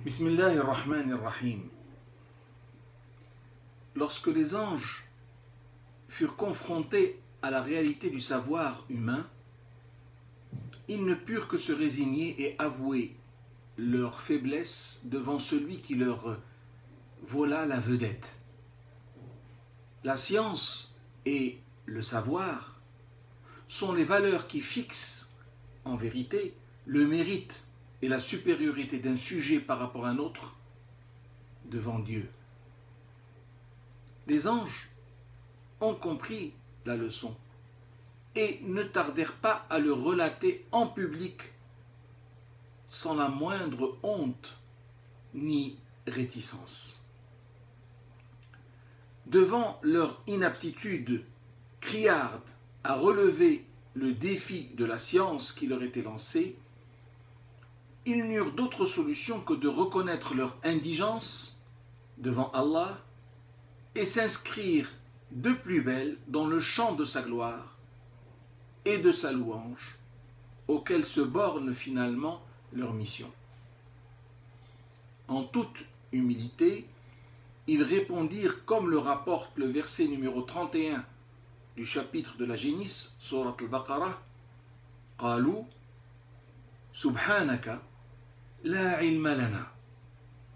Bismillahirrahmanirrahim. Lorsque les anges furent confrontés à la réalité du savoir humain, ils ne purent que se résigner et avouer leur faiblesse devant celui qui leur vola la vedette. La science et le savoir sont les valeurs qui fixent, en vérité, le mérite et la supériorité d'un sujet par rapport à un autre devant Dieu. Les anges ont compris la leçon et ne tardèrent pas à le relater en public sans la moindre honte ni réticence. Devant leur inaptitude criarde à relever le défi de la science qui leur était lancé, ils n'eurent d'autre solution que de reconnaître leur indigence devant Allah et s'inscrire de plus belle dans le chant de sa gloire et de sa louange, auquel se borne finalement leur mission. En toute humilité, ils répondirent comme le rapporte le verset numéro 31 du chapitre de la Génisse, Surat al-Baqarah, « Qalu, subhanaka, la ilma lana,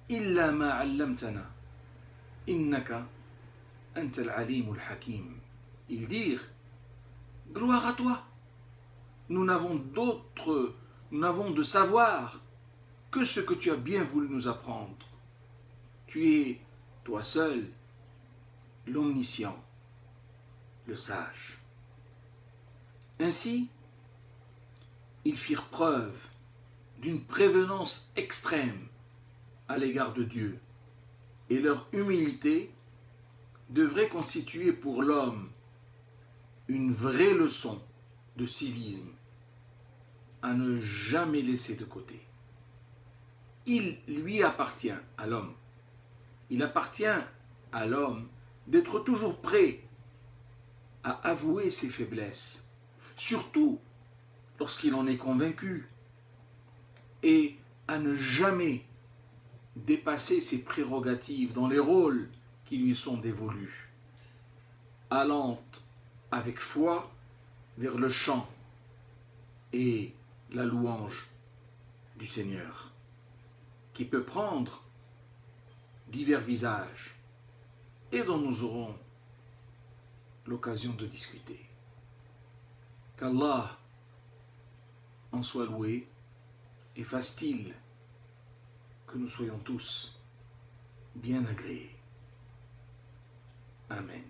illa ma allamtana, innaka anta al-alimul hakim » Ils dirent, « Gloire à toi, nous n'avons de savoir que ce que tu as bien voulu nous apprendre. Tu es, toi seul, l'omniscient, le sage. » Ainsi, ils firent preuve d'une prévenance extrême à l'égard de Dieu, et leur humilité devrait constituer pour l'homme une vraie leçon de civisme à ne jamais laisser de côté. Il lui appartient à l'homme. Il appartient à l'homme d'être toujours prêt à avouer ses faiblesses, surtout lorsqu'il en est convaincu, et à ne jamais dépasser ses prérogatives dans les rôles qui lui sont dévolus, allant avec foi vers le chant et la louange du Seigneur, qui peut prendre divers visages et dont nous aurons l'occasion de discuter. Qu'Allah en soit loué et fasse-t-il que nous soyons tous bien agréés. Amen.